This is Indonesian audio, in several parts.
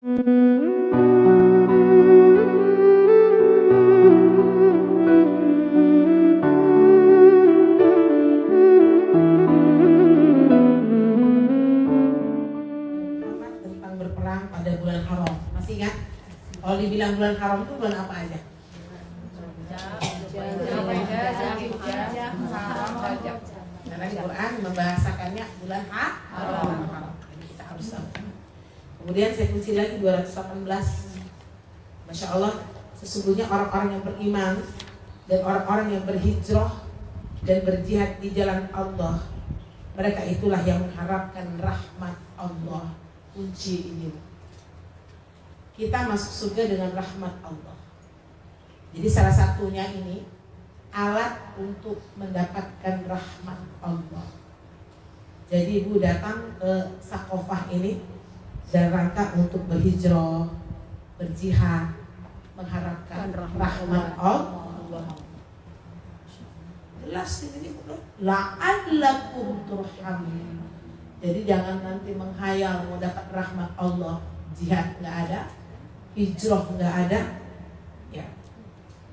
Tentang berperang pada bulan haram. Masih ingat? Kalau dibilang bulan haram itu bulan apa aja? Karena Quran membahasakannya bulan haram. Kita harus tahu. Kemudian saya kunci lagi 218. Masya Allah, sesungguhnya orang-orang yang beriman dan orang-orang yang berhijrah dan berjihad di jalan Allah, mereka itulah yang mengharapkan rahmat Allah. Kunci ini, kita masuk surga dengan rahmat Allah. Jadi salah satunya ini alat untuk mendapatkan rahmat Allah. Jadi ibu datang ke Sakofah ini dalam rangka untuk berhijrah, berjihad, mengharapkan rahmat Allah. Jelas ini la'allakum turhamun. Jadi jangan nanti menghayal mau dapat rahmat Allah, jihad nggak ada, hijrah nggak ada, ya,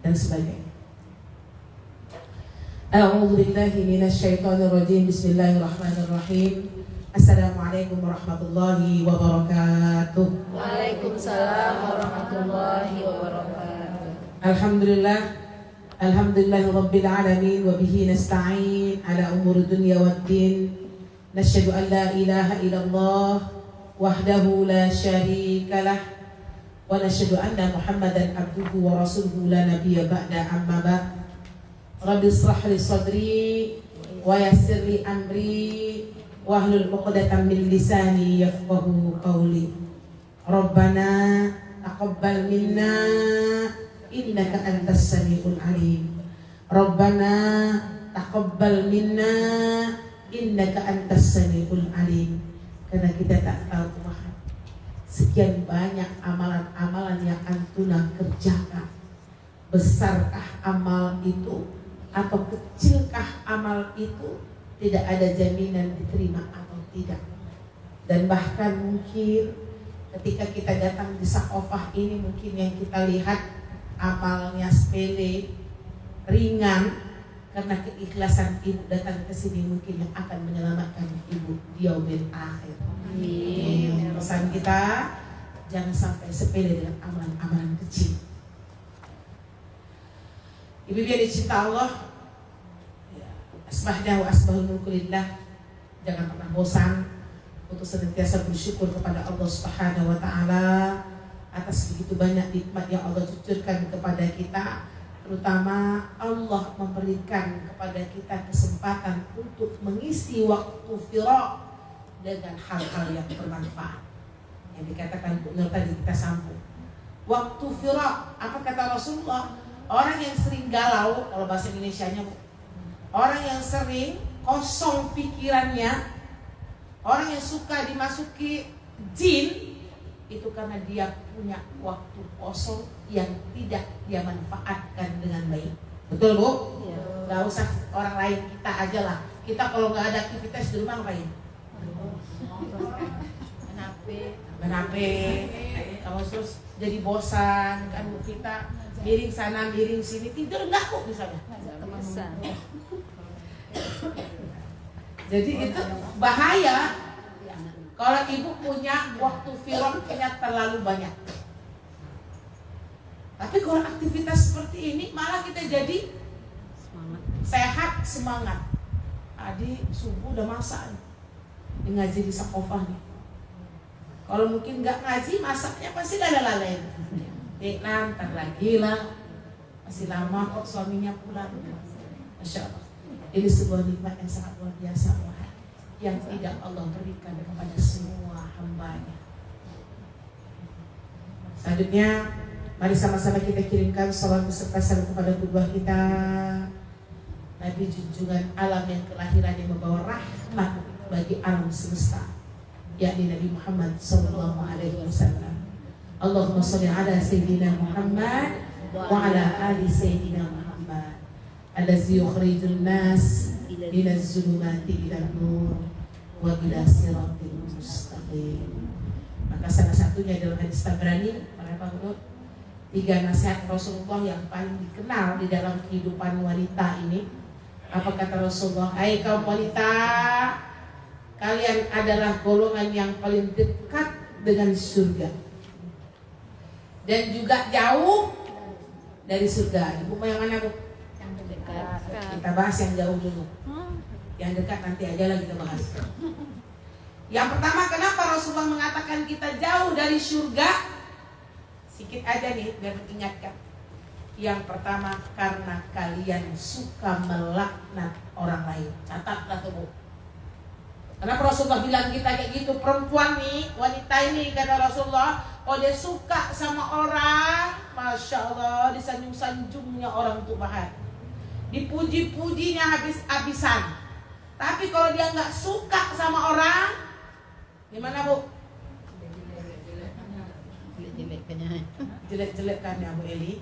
dan sebagainya. A'udzubillahi minasyaitonirrajim. Bismillahirrahmanirrahim. Assalamualaikum warahmatullahi wabarakatuh. Waalaikumsalam warahmatullahi wabarakatuh. Alhamdulillah, alhamdulillahi rabbil alamin, wa bihi nasta'in ala umuri dunya waddin. Nasyhadu an la ilaha illallah wahdahu la syarika lah, wa nasyhadu anna Muhammadan abduhu wa rasuluhu la nabiyya ba'da, amma ba'd. Rabbi ishrah li sadri wa yassir li amri wahlul 'uqdatam min lisani yafqahu qawli. Rabbana taqabbal minna innaka antas samiul alim. Rabbana taqabbal minna innaka antas samiul alim. Karena kita tak tahu Tuhan, sekian banyak amalan-amalan yang antuna kerjakan, besarkah amal itu atau kecilkah amal itu, tidak ada jaminan diterima atau tidak. Dan bahkan mungkin ketika kita datang di Sakofah ini, mungkin yang kita lihat amalnya sepele, ringan, karena keikhlasan ibu datang ke sini mungkin yang akan menyelamatkan ibu di yaumil akhir. Amin. Pesan kita, jangan sampai sepele dengan amalan-amalan kecil. Ibu yang dicinta Allah, asbahna wa asbahul mulku lillah. Jangan pernah bosan untuk senantiasa bersyukur kepada Allah Subhanahu wa taala atas begitu banyak nikmat yang Allah cucurkan kepada kita. Terutama Allah memberikan kepada kita kesempatan untuk mengisi waktu firaq dengan hal-hal yang bermanfaat. Yang dikatakan Bu Nur tadi kita sambung. Waktu firaq, apa kata Rasulullah? Orang yang sering galau, kalau bahasa Indonesianya, orang yang sering kosong pikirannya, orang yang suka dimasuki jin, itu karena dia punya waktu kosong yang tidak dia manfaatkan dengan baik. Betul Bu? Ya. Gak usah orang lain, kita aja lah. Kita kalau gak ada aktivitas di rumah ngapain? Main HP. Kamu terus jadi bosan kan Bu, kita miring sana miring sini, tidur enggak kok misalnya. Jadi itu bahaya kalau ibu punya waktu firaqnya terlalu banyak. Tapi kalau aktivitas seperti ini malah kita jadi sehat, semangat. Adi subuh udah masak nih, ngaji di Sakofah nih. Kalau mungkin nggak ngaji, masaknya pasti lalai-lalai. Ntar lagi lah, masih lama kok suaminya pulang. Masya Allah, ini sebuah nikmat yang sangat luar biasa, yang tidak Allah berikan kepada semua hambanya. Selanjutnya, mari sama-sama kita kirimkan salawat beserta salam kepada qudwah kita, Nabi junjungan alam yang kelahiran yang membawa rahmat bagi alam semesta, yakni Nabi Muhammad sallallahu alaihi wasallam. Allahumma sholli ala sayyidina Muhammad wa ala ali sayyidina Muhammad allazi yukhrijun nas minaz zulumati ilan nur wa ila siratil mustaqim. Maka salah satunya dalam hadis Tabrani, menurut 3 nasihat Rasulullah yang paling dikenal di dalam kehidupan wanita ini. Apa kata Rasulullah? Hai kaum wanita, kalian adalah golongan yang paling dekat dengan surga dan juga jauh dari surga. Ibu mau yang mana, Bu? Yang dekat. Kita bahas yang jauh dulu. Yang dekat nanti aja lah kita bahas. Yang pertama, kenapa Rasulullah mengatakan kita jauh dari surga? Sedikit aja nih biar mengingatkan. Yang pertama, karena kalian suka melaknat orang lain. Catatlah tuh, Bu. Kenapa Rasulullah bilang kita kayak gitu? Perempuan nih, wanita ini kata Rasulullah, kalau dia suka sama orang, Masya Allah, disanjung-sanjungnya orang untuk bahan, dipuji-pujinya habis-habisan. Tapi kalau dia nggak suka sama orang, gimana, Bu? Jelek-jelekkannya, Bu Eli.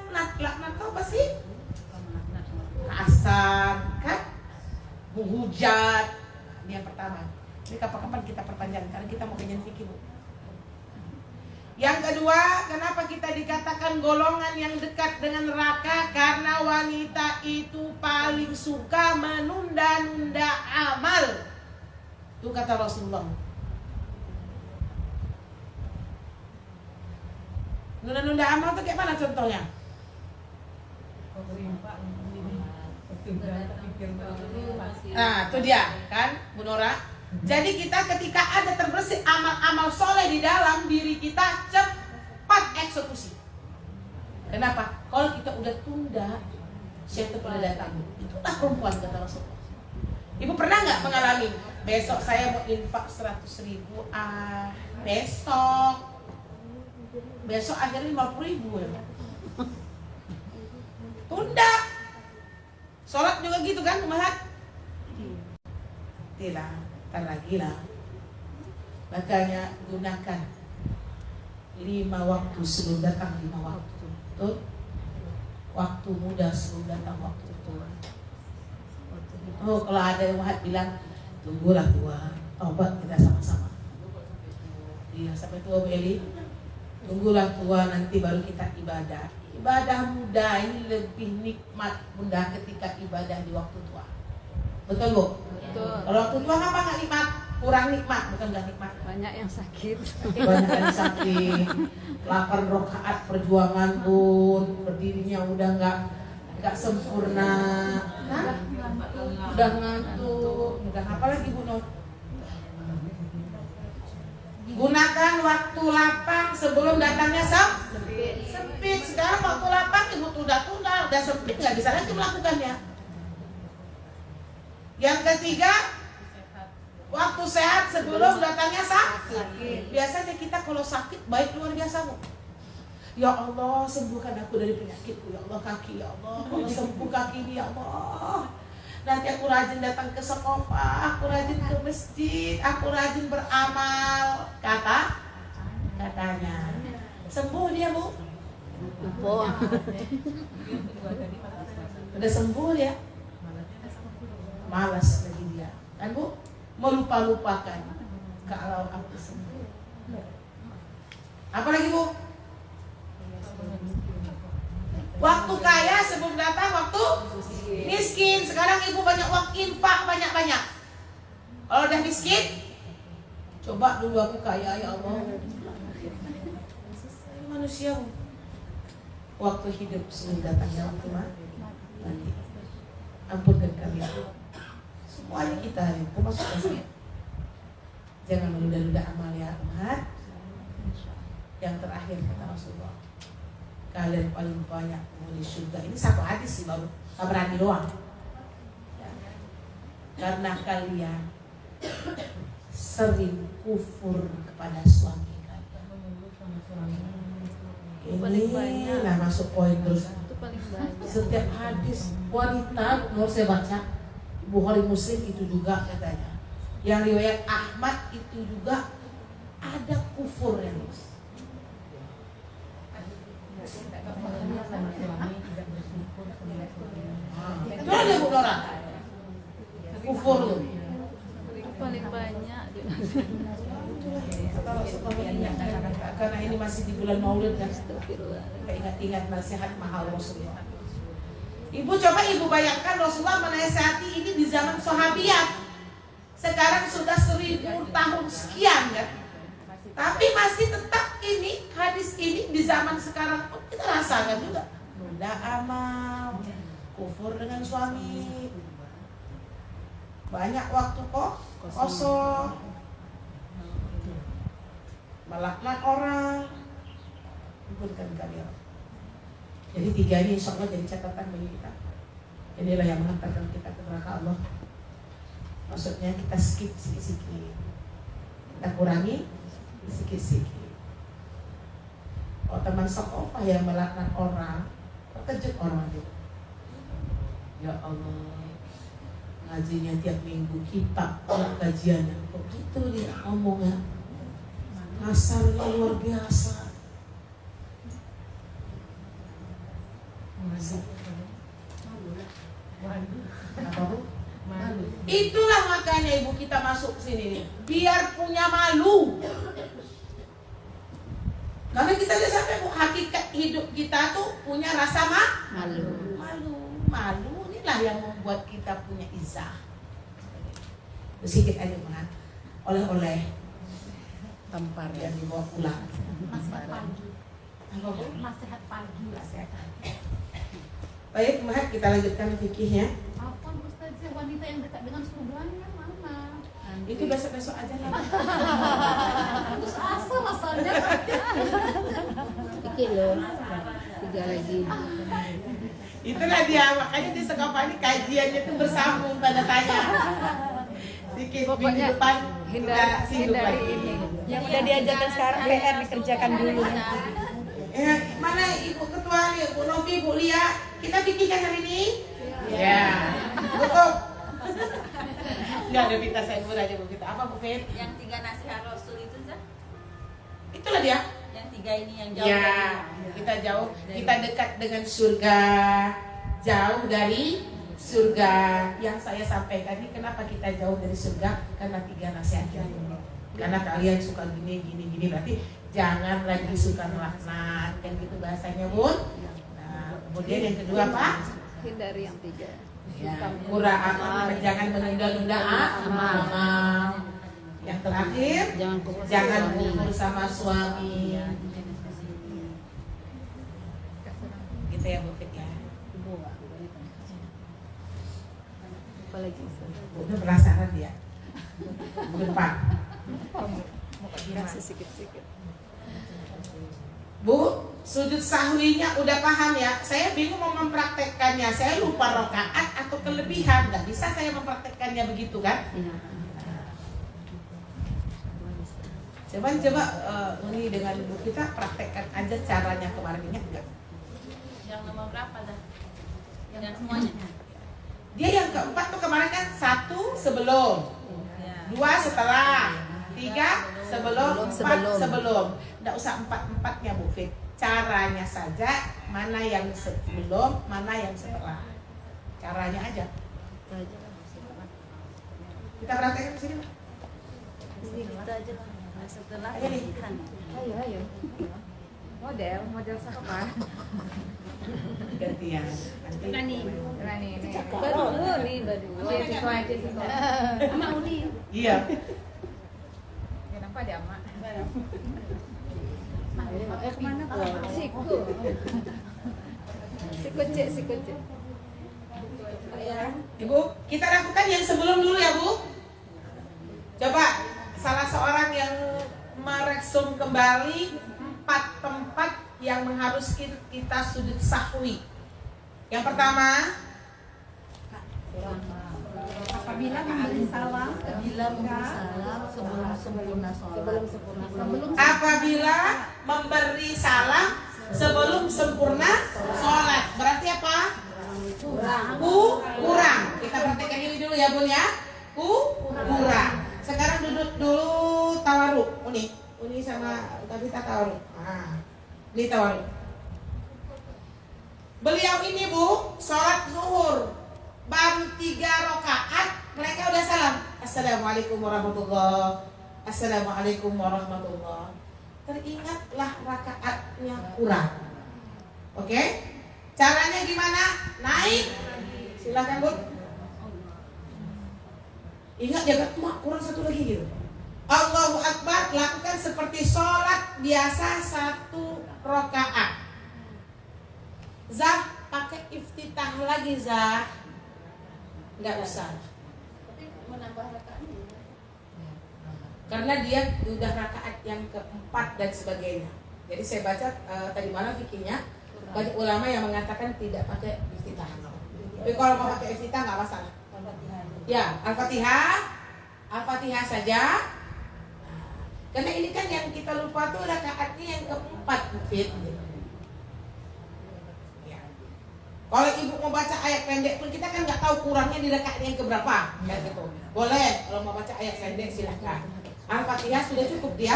Laknat apa sih? Kasar, kan? Menghujat. Ini yang pertama. Ini kapan-kapan kita perpanjang karena kita mau kajian fikih, Bu. Yang kedua, kenapa kita dikatakan golongan yang dekat dengan neraka? Karena wanita itu paling suka menunda-nunda amal. Itu kata Rasulullah. Nunda-nunda amal itu kayak mana contohnya? Nah, itu dia kan, Bu Nora. Jadi kita ketika ada terbersih amal-amal soleh di dalam diri kita, cepat eksekusi. Kenapa? Kalau kita udah tunda, syaitan udah datang. Itulah perempuan kata Rasulullah. Ibu pernah nggak mengalami? Besok saya mau infak 100.000. Besok akhirnya 50.000 ya. Tunda. Sholat juga gitu kan, Umahat? Tidak, ntar lagi lah. Makanya gunakan 5 waktu sebelum datang 5 waktu. Tuh. Waktu muda sebelum datang waktu tua. Oh, kalau ada yang Umahat bilang, tunggulah tua, tobat kita sama-sama. Iya, sampai tua, Bu Eli. Tunggulah tua, nanti baru kita ibadah. Ibadah muda ini lebih nikmat mudah ketika ibadah di waktu tua. Betul, Bu? Betul. Kalau waktu tua apa nggak nikmat? Kurang nikmat, bukan nggak nikmat. Banyak yang sakit. Banyak yang sakit. 8 rakaat perjuangan pun berdirinya udah nggak sempurna. Nah, udah ngantuk. Udah apa lagi, Bu Nur? Gunakan waktu lapang sebelum datangnya sempit. Sekarang waktu lapang ibu udah sempit, nggak bisa lagi melakukannya. Yang ketiga, waktu sehat sebelum datangnya sakit. Biasanya kita kalau sakit baik luar biasa, Bu. Ya Allah, sembuhkan aku dari penyakitku. Ya Allah, kaki, ya Allah, kalau sembuh kaki ini, ya Allah. Nanti aku rajin datang ke sekolah, aku rajin ke masjid, aku rajin beramal. Katanya. Sembuh dia, Bu. Udah sembuh ya. Malas lagi dia. Kan, Bu? Melupa-lupakan kalau aku sembuh. Apa lagi, Bu? Waktu kaya sebelum datang waktu miskin. Sekarang ibu banyak uang infak banyak-banyak. Kalau udah miskin, coba dulu aku kaya, ya Allah. Manusia, Bu. Waktu hidup sebelum datangnya waktu mati. Ampunkan kami, semuanya kita hari itu masuk ke. Jangan menunda-nunda amal ya, Umat. Yang terakhir kata Rasulullah, kalian paling banyak penghuni surga. Ini satu hadis sih, baru Tabrani doang ya. Karena kalian sering kufur kepada suami kalian. Ini lah masuk poin terus. Setiap hadis wanita, mau saya baca Bukhari Muslim itu juga katanya. Yang riwayat Ahmad itu juga ada kufur yang itu ada, Bu Nora. Kufur loh. Paling banyak. Karena ini masih di bulan Maulid kan. Kita ingat-ingat nasihat mahal Rasulullah. Ibu coba ibu bayangkan Rasulullah menasihati ini di zaman sahabiat. Sekarang sudah 1000 tahun sekian kan. Tapi masih tetap ini hadis ini di zaman sekarang pun kita rasakan juga. Nunda amal, kufur dengan suami, banyak waktu kosong, melaknat orang. Ampunkan kami. Jadi 3 ini insya Allah jadi catatan bagi kita. Inilah yang mengantarkan kita ke neraka Allah. Maksudnya kita skip sikit-sikit, kita kurangi sikit-sikit. Oh teman sokofah yang melaknat orang, terkejut orang itu. Ya Allah, ngajinya tiap minggu kitab, kajiannya kok gitu dia ngomongnya, kasarnya luar biasa. Apa bu? Itulah makanya ibu kita masuk sini biar punya malu. Karena kita lihat sampai hakikat hidup kita tuh punya rasa malu. Inilah yang membuat kita punya izah. Sedikit aja mah. Oleh-oleh Tampar yang dibawa pulang. Nasihat pagi. Baik, Mahat, kita lanjutkan fikihnya. Apa Ustazah, wanita yang dekat dengan surganya mana? Itu besok-besok aja lah. Terus asa masalahnya. Sedikit loh. 3 lagi. Itulah dia, makanya di sekolah ini kajiannya itu bersambung tanda tanya. Sedikit minggu depan kita singgung lagi ini. Yang udah diajarkan sekarang PR dikerjakan dulu. Mana Ibu Ketua nih, Bu Novi, Bu Lia, kita pikirkan hari ini? Ya. Cukup. Enggak ada Vita, saya dulu aja Bu Vita. Apa Bu Fit? Yang 3 nasihat Rasul itu Zah? Itulah dia. Yang 3 ini yang jauh Ya, dari kita jauh, kita dekat dengan surga, jauh dari surga. Yang saya sampaikan ini kenapa kita jauh dari surga? Karena 3 nasihat ini. Karena kalian suka gini, berarti jangan lagi suka melaknat, kan gitu bahasanya Bun. Nah, kemudian yang kedua apa? Hindari yang 3. Ya, murah amal, jangan menunda-nunda amal. Yang terakhir, jangan kufur sama suami. Gitu ya Bu Fit ya. Apalagi Udah penasaran dia. Depan. kasih sedikit-sedikit. Bu, sujud sahwinya udah paham ya? Saya bingung mau mempraktekkannya. Saya lupa rakaat atau kelebihan. Nggak bisa saya mempraktekkannya begitu kan? Coba ini dengan ibu kita praktekkan aja caranya kemarin, ingat nggak? yang nomor berapa Zah? Yang semuanya? Dia yang keempat tuh kemarin kan 1 sebelum, Ya. 2 setelah, 3 sebelum, 4 sebelum. Nggak usah 4-4-nya Bu Fit. Caranya saja, mana yang sebelum, mana yang setelah. Caranya aja. Kita praktekkan di sini. Ini kita aja lah. Setelah Ayo nih. Ayo. Model siapa? Gantian. Rani. Baru nih, Mak Uli. Iya. Kenapa dia Mak? Kemana tuh? Sikut. Ibu, kita lakukan yang sebelum dulu ya Bu. Coba salah seorang yang meresum kembali 4 tempat yang mengharuskan kita sujud sahwi. Yang pertama, Apabila memberi salam, sebelum sempurna sholat. apabila memberi salam sebelum sempurna sholat. Berarti apa? Kurang. Kita praktekkan ini dulu ya Bun ya. Kurang. Sekarang duduk dulu tawaruk. Uni sama Tabita tawaruk. Nah, ini tawaruk. Beliau ini Bu, sholat zuhur baru 3 rakaat, mereka udah salam. Assalamualaikum warahmatullahi. Assalamualaikum warahmatullahi. teringatlah rakaatnya kurang. Oke? Caranya gimana? Naik. Silakan, Bu. Ingat jangan kurang satu lagi gitu. Allahu Akbar, lakukan seperti sholat biasa 1 rakaat. Zah, pakai iftitah lagi Zah. Nggak usah. Tapi menambah rakaatnya. Karena dia udah rakaat yang keempat dan sebagainya. Jadi saya baca tadi malam fikihnya, banyak ulama yang mengatakan tidak pakai iftitah. Tapi kalau mau pakai iftitah nggak masalah. Ya, Al-Fatihah saja. Karena ini kan yang kita lupa tuh rakaatnya yang keempat, Fit. Ya. Kalau ibu mau baca ayat pendek pun kita kan nggak tahu kurangnya di rakaat yang keberapa, ya gitu. Boleh kalau mau baca ayat pendek silahkan. Al-Fatihah sudah cukup dia,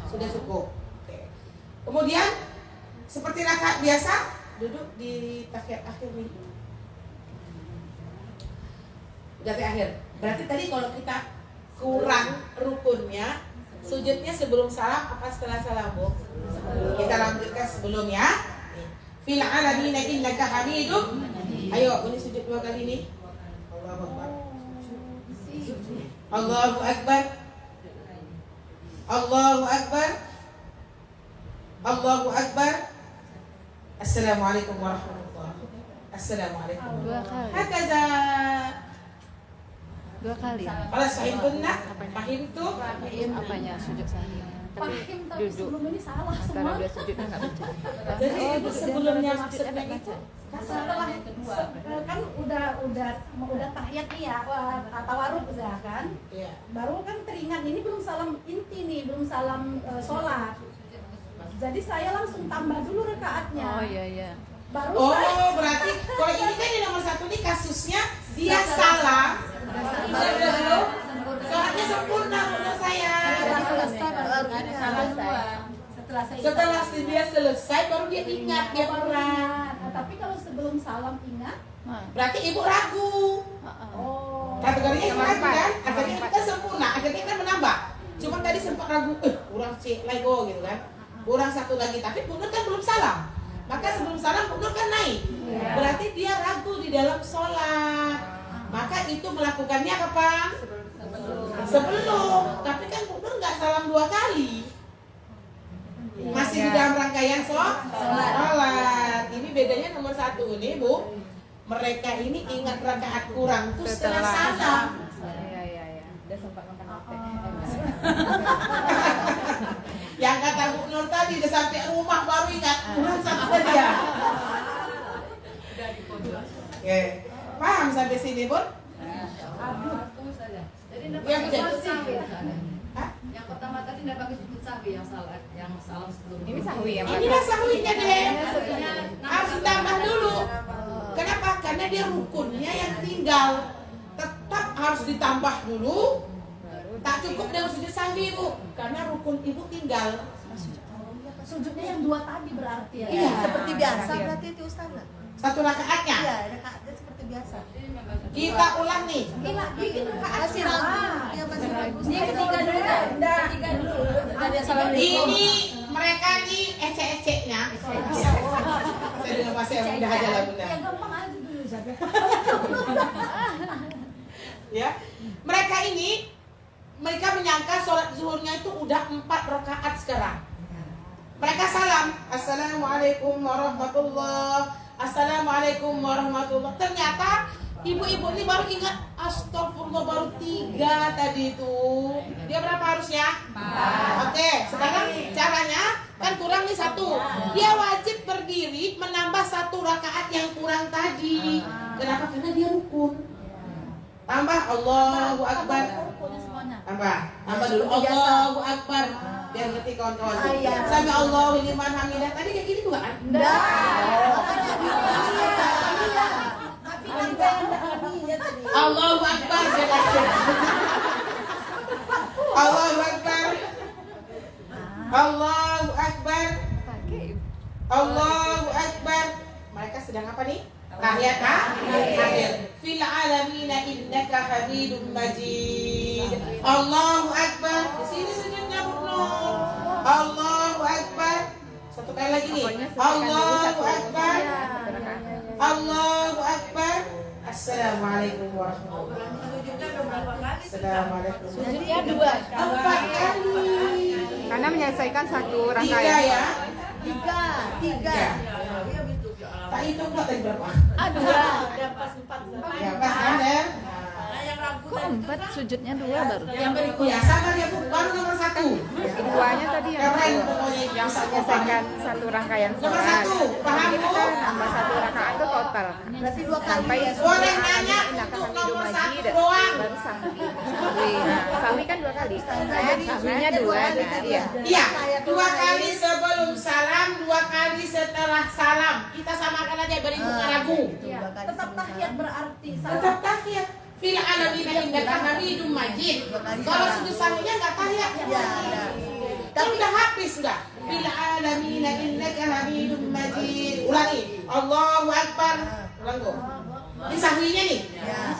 sudah cukup. Oke. Kemudian seperti rakaat biasa, duduk di tahiyat akhir nih. Udah di akhir. Berarti tadi kalau kita kurang rukunnya, sujudnya sebelum salam apa setelah salam, Bu? Kita lanjutkan sebelumnya. Fil alamina innaka hamidum. Ayo, ini sujud 2 kali nih. Allahu Akbar. Allahu Akbar. Allahu Akbar. Allahu Akbar. Assalamualaikum warahmatullahi wabarakatuh. Assalamualaikum. 2 kali. Hakaza. 2 kali. Kalau sahih benar, pahim tuh. Apanya sujud sahih? Pahim tapi duduk. sebelum ini salah Karena semua. udah sujudnya nggak baca. Jadi itu sebelumnya maksudnya nggak itu. baca. Setelah kan udah tahiyat nih ya, tawarruk ya kan. Iya. Baru kan teringat ini belum salam inti nih, belum salam sholat. Jadi saya langsung tambah dulu rakaatnya. Oh iya. Baru Oh, saya berarti kalau ini kan di nomor 1 nih kasusnya dia salam. Sholatnya sempurna menurut saya. Setelah dia selesai baru dia ingat dia kurang. Nah, tapi kalau sebelum salam ingat, Berarti ibu ragu. oh. Kategorinya ibu ragu kan? Akhirnya kita sempurna, akhirnya kita menambah. Cuma tadi sempat ragu, kurang lego gitu kan. Kurang 1 lagi, tapi Bu Nur kan belum salam. Maka sebelum salam Bu Nur kan naik. Berarti dia ragu di dalam sholat. Maka itu melakukannya kapan? Sebelum. Tapi kan Bu Nur nggak salam 2 kali. Masih di dalam rangkaian sholat. Ini bedanya nomor 1 nih, Bu. Mereka ini ingat rakaat kurang tuh setelah salam. Iya. Udah sempat makan roti. Yang kata Bu Nur tadi udah sampai rumah baru ingat kurang sampai dia. Oke, paham sampai sini, Bu? Jadi Iya, betul. Hah? yang pertama tadi tidak pakai sujud sahwi yang salam sebelum Ini sahwi ya, Pak? Inilah sahwinya deh. Harus ditambah dulu. Kenapa? Karena dia rukunnya yang tinggal. Tetap harus ditambah dulu. Tak cukup dengan sujud sahwi, Bu. Karena rukun ibu tinggal. Sujudnya yang 2 tadi berarti ya. Iya. Seperti biasa berarti itu Ustazah. 1 rakaatnya. Iya, rakaatnya seperti biasa. Kita ulang nih. Bikin rakaat Masih ragu. salah. Iya, masih ragu. Ini ketiga dulu kan? Ketiga dulu. Ada salam Ini mereka nih ecek-eceknya. Saya dengan bahasa yang mudah aja lah Bunda. Ya gampang aja dulu Ustaz. Ya. Mereka menyangka sholat zuhurnya itu udah 4 rakaat sekarang. Mereka salam, Assalamualaikum warahmatullah, Assalamualaikum warahmatullah. Ternyata ibu-ibu ini baru ingat, astagfirullah baru 3 tadi itu. Dia berapa harusnya? 4. Oke, sekarang caranya kan kurang nih 1. Dia wajib berdiri menambah 1 rakaat yang kurang tadi. Kenapa? Karena dia rukun. Tambah Allahu Akbar. Tambah dulu Allahu Akbar. Biar ngerti kawan-kawan. Sami Allahu liman hamidah. Tadi kayak gini juga kan? Allahu Akbar. Allahu Akbar. Allahu Akbar. Allahu Akbar. Mereka sedang apa nih? Tahiyat akhir. Fil alamina innaka Hamidum Majid. Allahu Akbar. Di sini sujudnya Bu Nur. Allahu Sekali lagi nih. Allahu Akbar. Allahu Akbar. Assalamualaikum warahmatullahi wabarakatuh. Assalamualaikum. Sujudnya 2. 4 kali. Karena menyelesaikan satu 3 rangkaian. ya. 3. Tak hitung kok tadi berapa? 2. Udah pas 4. Ya pas kan Der? Kok 4 sujudnya 2 baru? Yang berikutnya sama dia Bu, baru nomor 1. Duanya tadi yang Keren kedua. pokoknya Yang menyelesaikan satu rangkaian Nomor sholat. 1, paham Kita Bu? tambah satu rakaat itu total. Berarti 2 kali. Sampai Boleh nanya untuk nomor 1 doang. baru sahwi. Nah, sahwi kan 2 kali. Sahwinya 2 kan? Iya. Iya, 2 kali sebelum salam, 2 kali setelah salam. Kita samakan aja berhitungan ragu. Tetap tahiyat berarti Tetap tahiyat. Fil alamin innaka Hamidum Majid. Kalau sujud sahwinya enggak tahiyat. Kan udah habis sudah. Fil alamin innaka Hamidum Majid. Ulangi. Allahu Akbar. Ulang go. Ini sahwinya nih.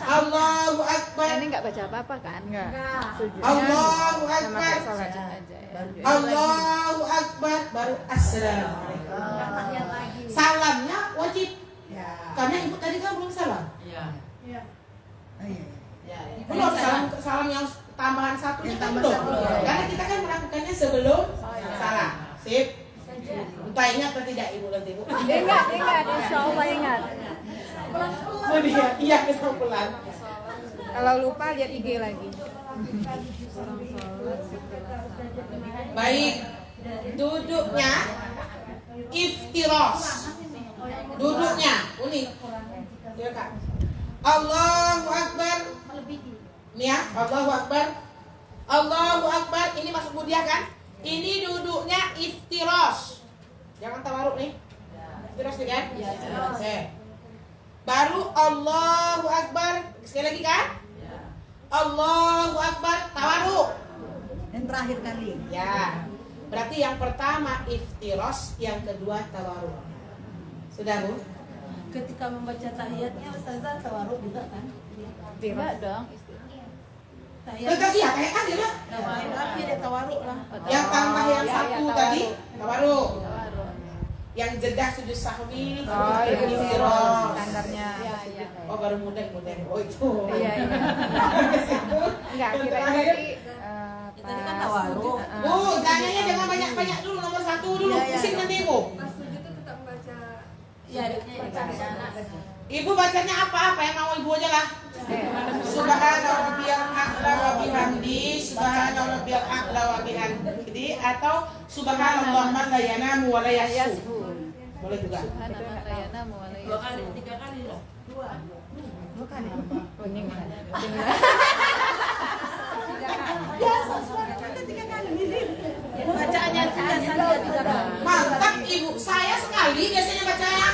Allahu Akbar. Ini nggak baca apa-apa kan? Nggak. Sujudnya Allahu sama Akbar. kayak sholat aja ya. Allahu Akbar baru assalamualaikum. Salamnya wajib. Karena ibu tadi kan belum salam. Belum salam yang tambahan satu Yang itu kan tambah belum. satu. Karena kita kan melakukannya sebelum salam. Sip. Entah ingat atau tidak ibu nanti bu. Ingat, insya Allah ingat. Oh dia, iya kesimpulan. Kalau lupa lihat IG lagi. Baik. Duduknya iftiros. Duduknya unik. Ya kak. Allahu Akbar. Nih ya, Allahu Akbar. Allahu Akbar. Ini masuk budiah kan? Ini duduknya iftiros. Jangan tawaruk nih. Iftiros nih kan? Oke. Baru Allahu Akbar. Sekali lagi kan? Allahu Akbar. Tawaruk. Yang terakhir kali. Ya. Berarti yang pertama iftiros, yang kedua tawaruk. Sudah bu? ketika membaca tahiyatnya Ustazah tawaruk juga kan? Tidak dong. Tetap iya, kayak kan ya. Tapi dia tawaruk lah. Yang tambah yang Ya, satu ya, tadi tawaruk. Tawaruk. Yang jeda sujud sahwi, Oh, yang itu iftiros. standarnya. Oh baru mudah. Oh itu. Iya. Enggak, Yang kira terakhir. tadi Tadi kan tawaruk. Bu, tanyanya jangan banyak-banyak dulu, nomor 1 dulu. Pusing nanti bu. Ya, Ibu bacanya apa yang mau ibu aja lah. Subhana rabbiyal a'la wa bihamdi, subhana rabbiyal a'la wa bihamdi, atau subhanallah man la yanamu wa la yasbu. Boleh juga. Dua kali, 3 kali loh. 2 kali. Kuning. bacaannya tiga kali. Mantap ibu, saya sekali biasanya bacanya.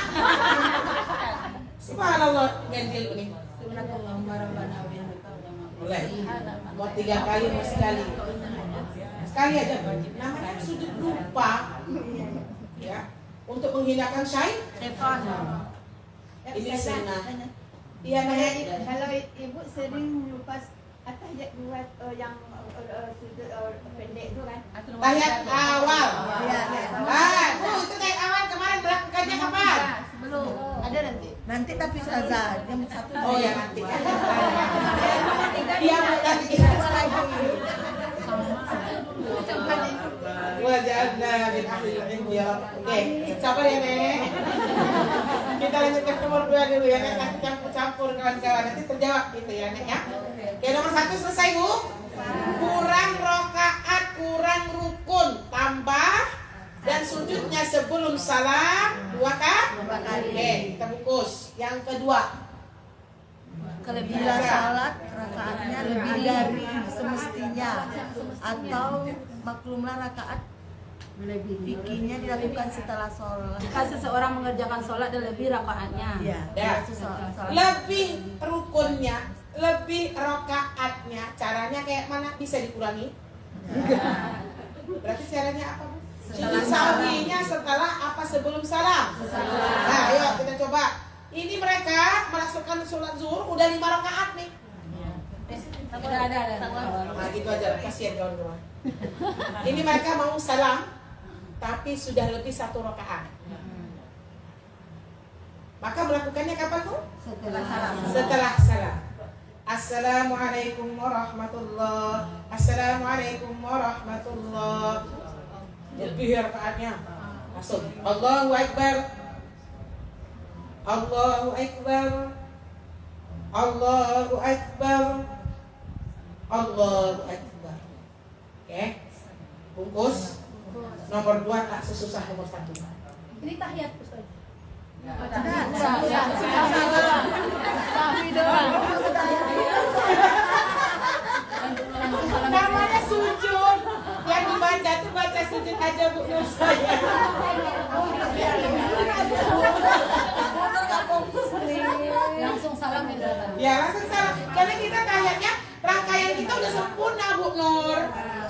Subhanallah, ganjil ini. Boleh. Mau 3 kali, mau sekali. Sekali aja. Namanya sujud lupa. Ya. Untuk menghindarkan syaitan. Ini sunnah. Iya nanya. Kalau ibu sering lupa tahiyat buat yang sudut pendek itu kan? Tahiyat awal. Iya, Bu, itu tahiyat awal kemarin melakukannya kapan? Belum. Ada nanti. Nanti tapi Ustazah jam 1. Oh ya nanti. Iya Bu, nanti. Wajahna min ahlil ilmu ya Rabb. Oke, sabar ya Nek. Kita lanjutkan nomor 2 dulu ya Nek. Nanti campur-campur kawan-kawan. Nanti terjawab gitu ya Nek ya. Oke, nomor 1 selesai Bu. Kurang rokaat, kurang rukun, tambah dan sujudnya sebelum salam 2 kali. Oke, kita bungkus. Yang kedua. Bila salat rakaatnya lebih dari semestinya atau maklumlah rakaat fikihnya dilakukan setelah sholat. Jika seseorang mengerjakan sholat dan lebih rakaatnya. Iya. Ya. Sholat. Lebih rukunnya, lebih rokaatnya, caranya kayak mana? Bisa dikurangi? Berarti caranya apa Bu? Sujud sahwinya setelah apa sebelum salam? Nah, ayo kita coba. Ini mereka melaksanakan sholat zuhur udah 5 rakaat nih. Ada. Nah gitu aja, kasihan kawan-kawan. Ini mereka mau salam, tapi sudah lebih 1 rakaat. Maka melakukannya kapan tuh? Setelah salam. Assalamualaikum warahmatullah. Assalamualaikum warahmatullah. Lebih rakaatnya. Langsung Allahu Akbar. Allahu Akbar. Allahu Akbar. Allahu Akbar. Oke. Bungkus. Nomor 2 tak sesusah nomor 1. Ini tahiyat Ustaz. Namanya sujud. Yang dibaca tuh baca sujud aja Bu Nur saya. Langsung salam Ya langsung salam. Karena kita tahiyatnya rangkaian kita udah sempurna Bu Nur.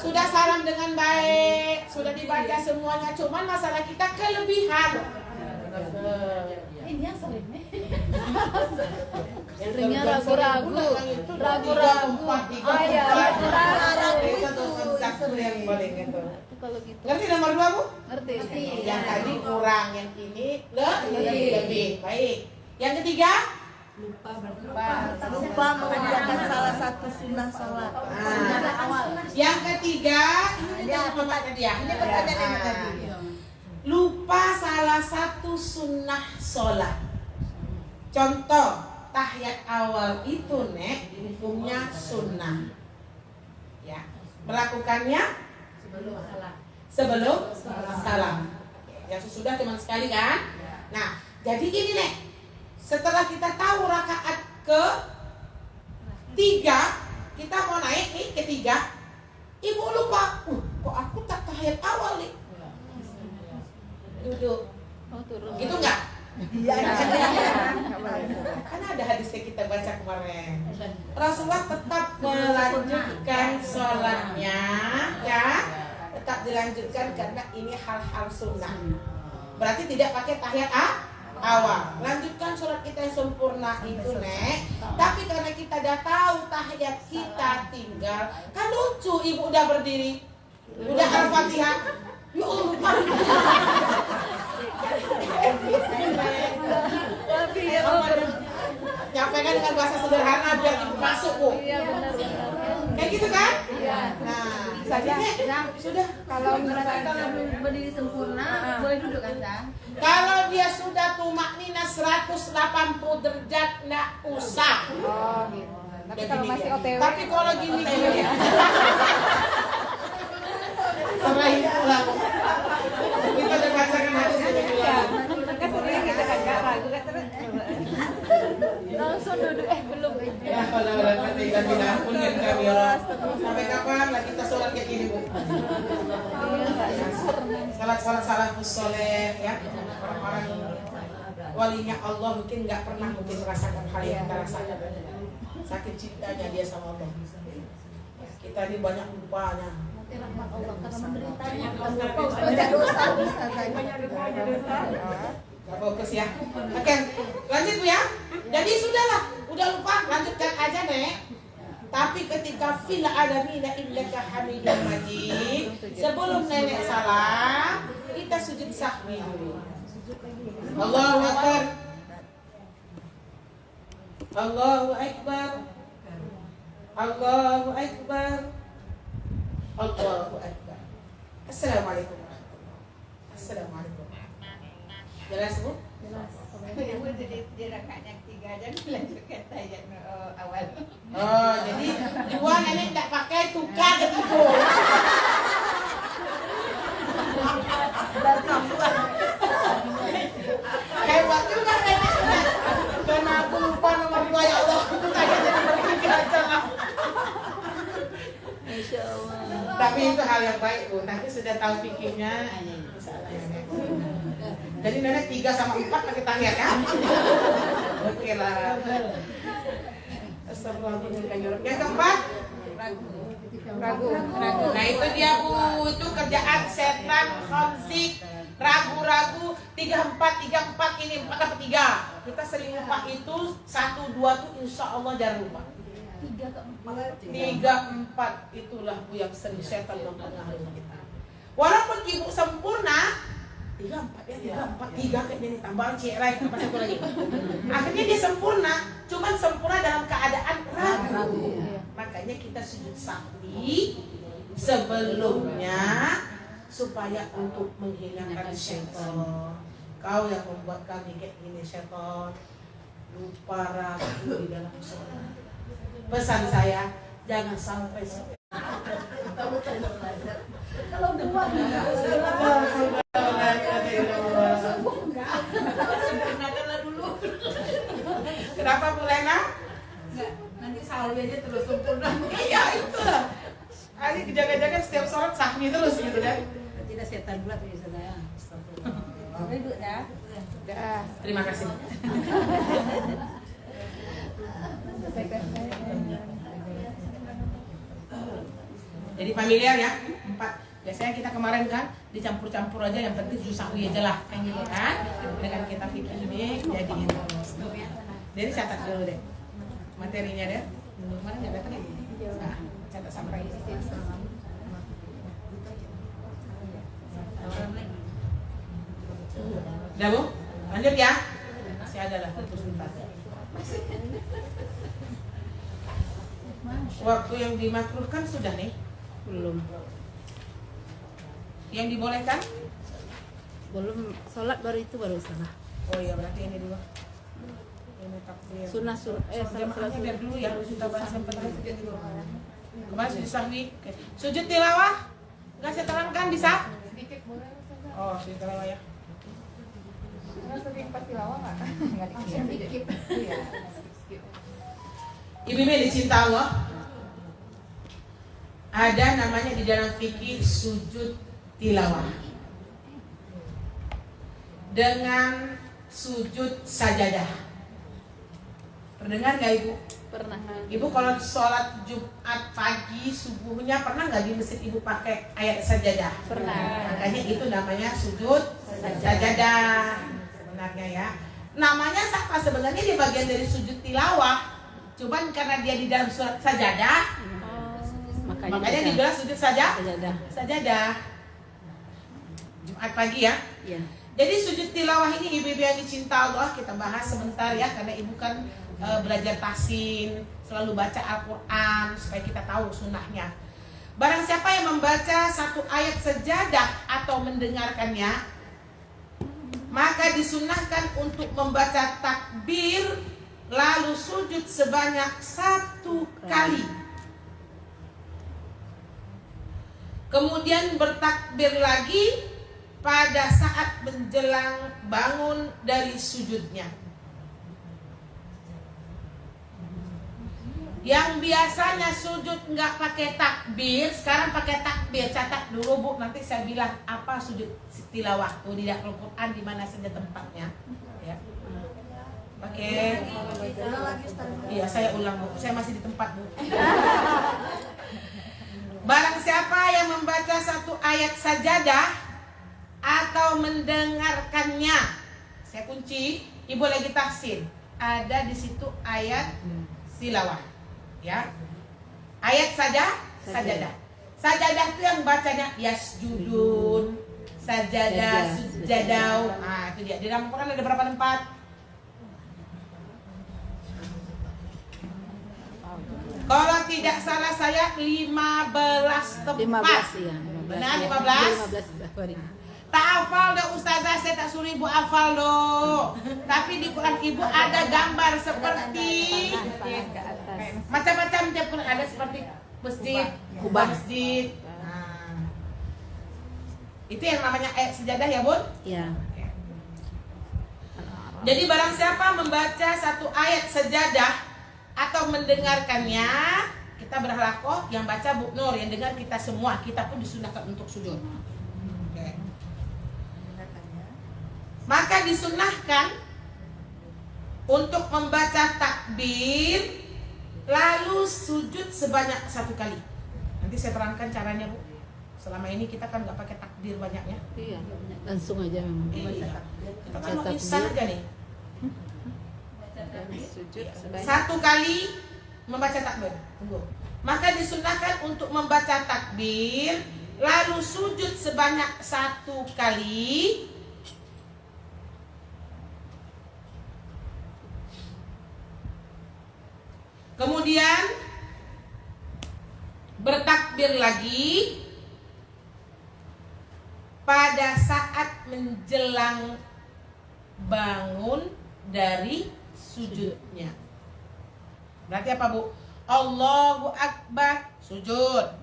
Sudah salam dengan baik, sudah dibaca semuanya. Cuman masalah kita kelebihan. Ini yang selimnya. Seringnya ragu-ragu. Ragu-ragu. Ayah, ragu-ragu. Itu yang paling itu. Kalau gitu. Ngerti nomor 2 Bu? Ngerti. Yang tadi kurang, yang ini lebih. Baik. Yang ketiga? Lupa mengerjakan salah satu sunnah sholat. Yang ketiga, ini apa tadi ya? Ini pertanyaan yang tadi. Lupa salah satu sunnah sholat. Contoh, tahiyat awal itu Nek, hukumnya sunnah. Ya, melakukannya sebelum salam. Yang sesudah cuma sekali kan? Nah, jadi gini Nek. Setelah kita tahu rakaat ke 3, kita mau naik nih ke 3. Ibu lupa, kok aku tak tahiyat awal nih. Duduk. Oh, turun. Gitu enggak? Iya. Karena ada hadisnya kita baca kemarin. Rasulullah tetap melanjutkan sholatnya, ya, tetap dilanjutkan karena ini hal-hal sunnah. Berarti tidak pakai tahiyat awal. Lanjutkan sholat kita yang sempurna itu Nek. Tapi karena kita udah tahu tahiyat kita tinggal, kan lucu ibu udah berdiri, udah Al-Fatihah. Ya Allah. Nyampaikan dengan bahasa sederhana biar ibu masuk Bu. Iya benar. Kayak gitu kan? Iya. Nah, selanjutnya sudah. Kalau belum berdiri sempurna, boleh duduk kan, Zah? Kalau dia sudah tumaknina 180 derajat nggak usah. Oh, gitu. Tapi kalau masih OTW. Tapi kalau gini serahin pulang. Kita udah bacakan hadis ini pulang. Maka sering kita kan nggak ragu kan terus. Langsung duduk belum. Ya kalau nanti ganti ampun dan kami Allah. Sampai kapan lah kita sholat kayak gini Bu? Salat salafus soleh ya. Orang-orang walinya Allah mungkin nggak pernah mungkin merasakan hal yang kita rasakan. Sakit cintanya dia sama Allah. Kita ini banyak lupanya. Rahmat Allah karena menderitanya bukan lupa Banyak dosa bisa saja. Gak fokus ya. Oke, lanjut Bu ya. Jadi sudahlah, udah lupa, lanjutkan aja Nek. Tapi ketika fil alamina innaka hamidum majid, sebelum nenek salam, kita sujud sahwi dulu. Allahu Akbar. Allahu Akbar. Allahu Akbar. Allahu Akbar. Assalamualaikum warahmatullahi wabarakatuh. Assalamualaikum. Jelas Bu? Ibu di rakaat yang 3 dan melanjutkan tahiyat awal. Oh, jadi dua nenek tidak pakai tukar gitu. Hebat juga nenek. Karena aku lupa nomor 2 ya Allah. Itu kayaknya nomor 3 aja lah. Masya Allah. Tapi itu hal yang baik Bu. Nanti sudah tahu fikihnya. Jadi nenek 3 sama 4 pakai tahiyat ya. Oke lah. Astagfirullahaladzim. Yang keempat, Ragu. nah itu dia Bu, itu kerjaan setan khamsik, ragu-ragu 34 ini 4 apa 3. Kita sering lupa itu 1 2 tuh insya Allah jangan lupa. 3 ke 4. 3 4 itulah Bu yang sering setan mempengaruhi kita. Walaupun ibu sempurna, apa 3 kayaknya nih tambahan cerai apa satu lagi. Akhirnya dia sempurna, cuman sempurna dalam keadaan ragu. Makanya kita sujud sahwi sebelumnya supaya untuk menghilangkan syaitan. Kau yang membuat kami kayak gini syaitan, lupa ragu di dalam sholat. Pesan saya, jangan sampai Kalau dua sempurnakanlah dulu. Kenapa Bu Lena? Nanti sahwi aja terus sempurna. Iya itu lah. Ali jaga-jaga setiap sholat sahwi terus gitu kan. Tidak setan pula bisa saya. Duduk dah. Terima kasih. Jadi familiar ya, 4. Biasanya kita kemarin kan dicampur-campur aja, yang penting sahwi aja lah, kan gitu kan. Dengan kita fikir ini jadi ini. Jadi catat dulu deh materinya deh. Kemarin nggak datang ya? Nah, catat sampai udah Bu? Lanjut ya? Masih ada lah, terus bentar. Waktu yang dimakruhkan sudah nih? Belum. Yang dibolehkan? Belum, sholat baru salah. Oh iya, berarti ini dulu. Ini takbir. Sunnah Jamaahnya biar dulu ya, kita bahas yang penting sujud dulu. Kemarin sujud sahwi. Oke. Sujud tilawah? Nggak saya terangkan, bisa? Sedikit boleh Ustazah. Oh, sujud tilawah ya. Karena sering pas tilawah nggak dikit. Iya. Ibu-ibu yang dicinta Allah, ada namanya di dalam fikih sujud tilawah dengan sujud sajadah. Pernah nggak Ibu? Pernah. Ibu kalau sholat Jumat pagi subuhnya pernah nggak di masjid Ibu pakai ayat sajadah? Pernah. Makanya itu namanya sujud sajadah sebenarnya ya. Namanya sama sebenarnya di bagian dari sujud tilawah. Cuman karena dia di dalam surat sajadah, makanya dibilang sujud sajadah. Jumat pagi ya. Iya. Jadi sujud tilawah ini ibu-ibu yang dicinta Allah, kita bahas sebentar ya, karena ibu kan belajar tahsin, selalu baca Al-Quran supaya kita tahu sunnahnya. Barang siapa yang membaca satu ayat sajadah atau mendengarkannya, maka disunnahkan untuk membaca takbir lalu sujud sebanyak 1 kali. Kemudian bertakbir lagi pada saat menjelang bangun dari sujudnya. Yang biasanya sujud nggak pakai takbir, sekarang pakai takbir. Catat dulu Bu, nanti saya bilang apa sujud tilawah tuh di dalam Al-Quran di mana saja tempatnya. Ya. Pakai. Iya, saya ulang Bu. Saya masih di tempat Bu. Barang siapa yang membaca satu ayat sajadah atau mendengarkannya, saya kunci, ibu lagi tahsin, ada di situ ayat tilawah, ya, ayat sajadah. Sajadah itu yang bacanya yasjudun, sajadah, sujadau. Nah itu dia. Di dalam Quran ada berapa tempat? Kalau tidak salah saya 15 tempat. 15 ya. Benar 15? Tak hafal dong Ustazah, saya tak suruh ibu hafal dong. Tapi di Quran ibu ada gambar seperti macam-macam tiap Quran ada seperti masjid, kubah masjid. Nah, itu yang namanya ayat sajadah ya Bun? Iya. Jadi barang siapa membaca satu ayat sajadah atau mendengarkannya, kita berhalakoh, yang baca Bu Nur, yang dengar kita semua, kita pun disunahkan untuk sujud. Maka disunahkan untuk membaca takbir lalu sujud sebanyak 1 kali. Nanti saya terangkan caranya Bu. Selama ini kita kan nggak pakai takbir banyaknya. Iya, langsung aja memang. Iya. Kita kan mau instan aja nih. Sujud 1 kali membaca takbir. Tunggu. Maka disunahkan untuk membaca takbir lalu sujud sebanyak 1 kali. Kemudian bertakbir lagi pada saat menjelang bangun dari sujudnya. Berarti apa, Bu? Allahu Akbar, sujud.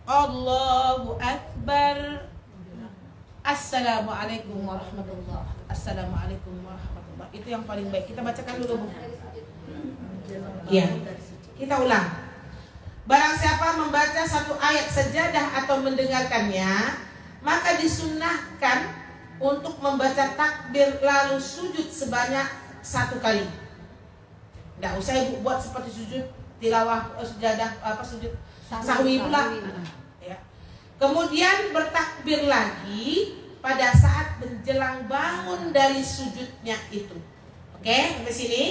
Allahu Akbar. Assalamualaikum warahmatullahi. Assalamualaikum warahmatullahi. Itu yang paling baik. Kita bacakan dulu, Bu. Iya. Kita ulang. Barang siapa membaca satu ayat sajadah atau mendengarkannya, maka disunnahkan untuk membaca takbir lalu sujud sebanyak 1 kali. Nggak usah Ibu buat seperti sujud tilawah, sajadah, sujud sahwi pula. Ya. Kemudian bertakbir lagi pada saat menjelang bangun dari sujudnya itu. Oke, sampai sini.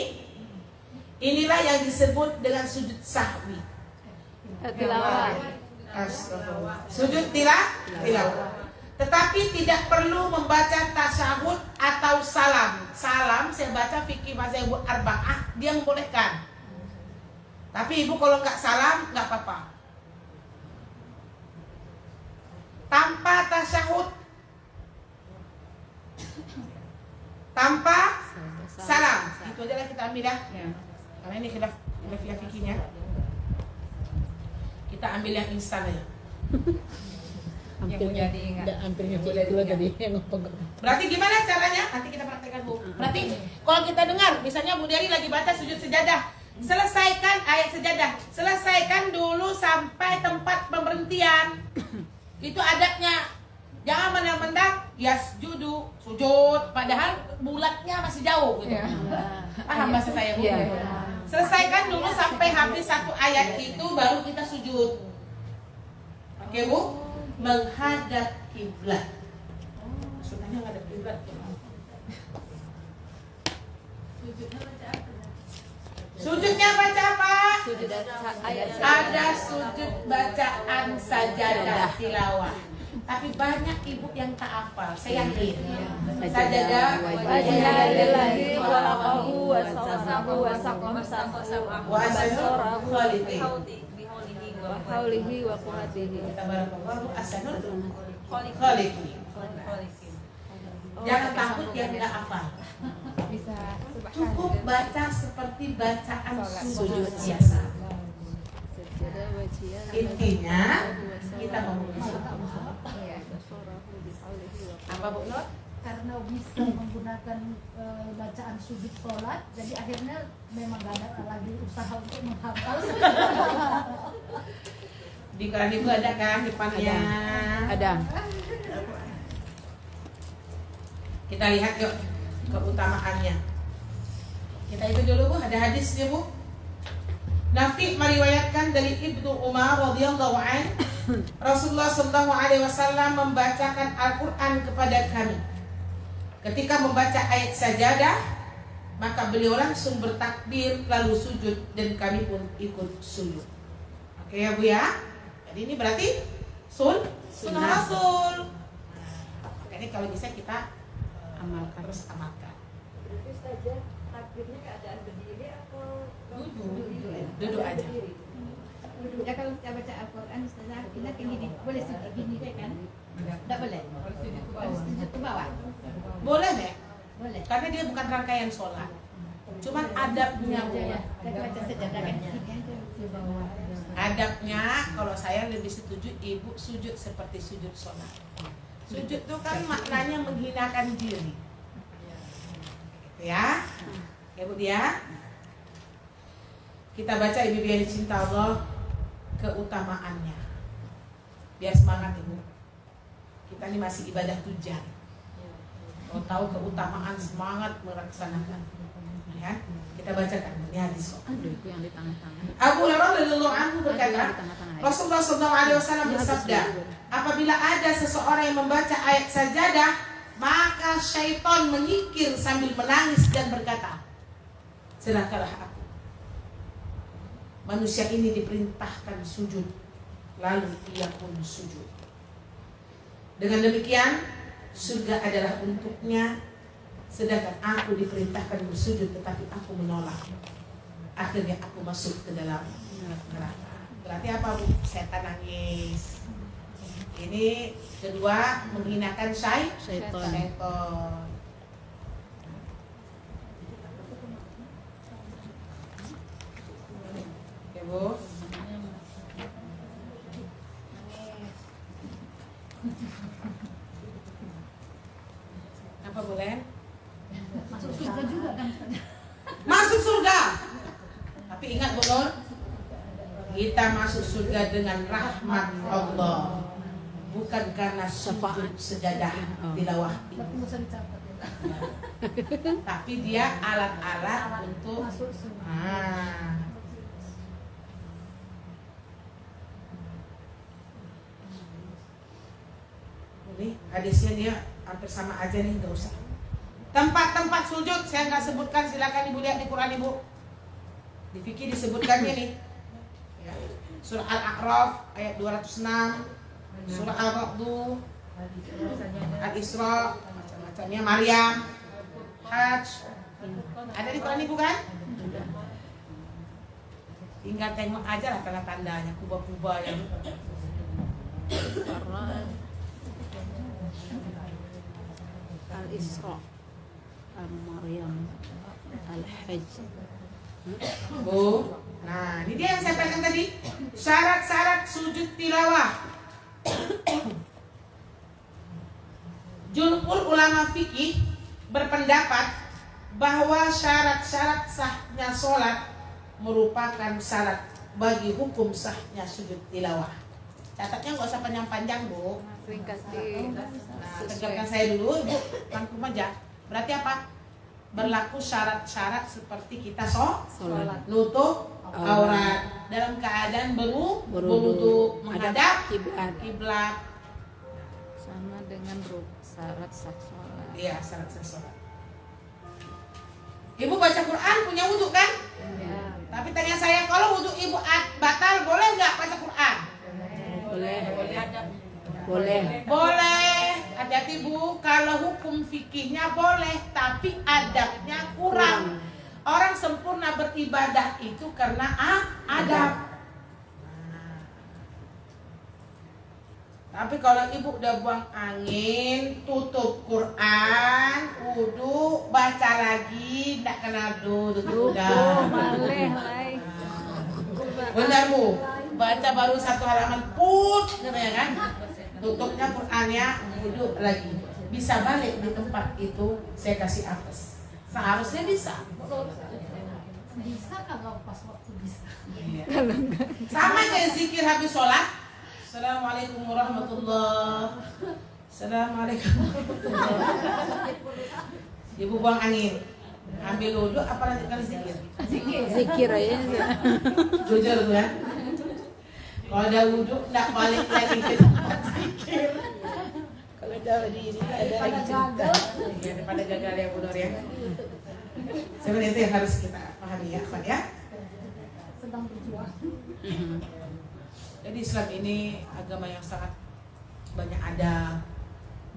Inilah yang disebut dengan sujud sahwi. Tilawah. Astagfirullah. Sujud tilawah. Tetapi tidak perlu membaca tasyahud atau salam. Salam saya baca fikih mazhab arba'ah, dia membolehkan. Tapi Ibu kalau nggak salam nggak apa-apa. Tanpa tasyahud, tanpa salam, itu aja lah kita ambil ya. Karena ini khilaf fikihnya. Kita ambil yang instan aja. Berarti gimana caranya? Nanti kita praktekkan, Bu. Berarti kalau kita dengar, misalnya Bu Dery lagi baca sujud sejadah, selesaikan ayat sejadah, selesaikan dulu sampai tempat pemberhentian. Itu adabnya. Jangan menang-menang, yasjudu, sujud, padahal bulatnya masih jauh gitu. Paham bahasa saya, Bu? Selesaikan dulu sampai habis 1 ayat itu, baru kita sujud. Oke, Bu? Menghadap kiblat. Maksudnya menghadap kiblat. Sujudnya baca apa? Sujud ayat Ada sujud bacaan sajadah tilawah. Tapi banyak ibu yang tak hafal. Saya yakin. Sajadah Wajahalillahi khalaqahu wa sawwahu wa saqamahu wa asanul khaliqin. wa haulihi wa quwwatihi. Tabarakallahu asanul khaliqin. Jangan takut yang tidak hafal. Bisa Cukup baca seperti bacaan sujud biasa. Intinya kita memuji apa, Bu Nur? Karena bisa menggunakan bacaan sujud sholat, jadi akhirnya memang gak ada lagi usaha untuk menghafal. Di koran Ibu ada kan depannya? Ada. Kita lihat yuk keutamaannya. Kita itu dulu, Bu, ada hadisnya, Bu. Nafi meriwayatkan dari Ibnu Umar radhiyallahu anhu, Rasulullah sallallahu alaihi wasallam membacakan Al-Qur'an kepada kami. Ketika membaca ayat sajadah, maka beliau langsung bertakbir lalu sujud dan kami pun ikut sujud. Oke ya, Bu ya? Jadi ini berarti sunnah Rasul. Jadi kalau bisa kita amalkan, terus amalkan. Berarti saja takbirnya keadaan berdiri atau Duduk aja. Ya kalau kita baca Al-Quran, Ustazah, kita kayak gini, boleh sujud gini kan? Tak boleh? Harus sujud ke bawah? Boleh deh, Boleh. karena dia bukan rangkaian sholat. Cuman adabnya, Bu. Kita baca sejadah kan? Sini aja, ke bawah. Adabnya, kalau saya lebih setuju Ibu sujud seperti sujud sholat. Sujud itu kan maknanya menghinakan diri. Ya, ya Bu dia. Kita baca Ibu yang dicinta Allah, keutamaannya. Biar semangat Ibu. Kita ini masih ibadah tujan. Kalau tahu keutamaan, semangat melaksanakan. Ya, kita bacakan ini hadis. Yang di tengah-tengah. Abu Hurairah radhiyallahu anhu berkata, Rasulullah SAW bersabda, apabila ada seseorang yang membaca ayat sajadah, maka syaitan menyingkir sambil menangis dan berkata, celakalah aku. Manusia ini diperintahkan sujud, lalu ia pun sujud. Dengan demikian, surga adalah untuknya, sedangkan aku diperintahkan bersujud tetapi aku menolak. akhirnya aku masuk ke dalam neraka. Berarti apa Bu? Setan nangis. Ini kedua, menghinakan syaitan. Oke Bu. Apa boleh? Masuk surga juga kan? Masuk surga. Tapi ingat Bu Nur, kita masuk surga dengan rahmat Allah, bukan karena sujud sejadah tilawah ini. Tapi dia alat-alat untuk Masuk surga. Ini hadisnya dia hampir sama aja nih, nggak usah. Tempat-tempat sujud saya nggak sebutkan, silakan Ibu lihat di Quran Ibu. Di fikih disebutkannya nih. Ya. Surah Al-A'raf ayat 206, Surah Al-Ra'd, Al-Isra, macam-macamnya, Maryam, Hajj. Ada di Quran Ibu kan? Tinggal tengok aja lah tanda-tandanya, kubah-kubah yang Al-Isra, Al-Maryam, Al-Hajj. Bu, nah ini dia yang saya katakan tadi, syarat-syarat sujud tilawah. Jumhur ulama fikih berpendapat bahwa syarat-syarat sahnya sholat merupakan syarat bagi hukum sahnya sujud tilawah. Catatnya nggak usah panjang-panjang Bu. Ringkas Nah, tegakkan saya dulu, Bu, rangkum aja. Berarti apa? Berlaku syarat-syarat seperti kita sholat, nutup aurat, dalam keadaan berwudu, menghadap kiblat. sama dengan syarat sah sholat. Iya, syarat sah sholat. Ibu baca Quran punya wudu kan? Ya, Tapi tanya saya, kalau wudu ibu batal, boleh nggak baca Quran? boleh. Boleh. Hati-hati Bu, kalau hukum fikihnya boleh, tapi adabnya kurang. Orang sempurna beribadah itu karena adab. Tapi kalau ibu udah buang angin, tutup Quran, wudu, baca lagi, tidak kena duduk udah. Boleh lah. Benar Bu, baca baru satu halaman put, katanya kan? Tutupnya Qurannya, wudu lagi. Bisa balik di tempat itu, saya kasih apes. Seharusnya bisa. Bisa kalau pas waktu bisa. Sama kayak zikir habis sholat. Assalamualaikum warahmatullahi. Assalamualaikum warahmatullahi. Ibu buang angin, ambil wudu, apa nanti kali zikir? Zikir aja. Jujur tuh ya. Kalau ada wudu, nggak balik lagi ke tempat zikir. Kalau ada di ini ada lagi cerita. Daripada gagal ya Bu Nur ya. Sebenarnya itu yang harus kita pahami ya, Pak ya. Sedang berjuang. Jadi Islam ini agama yang sangat banyak adab,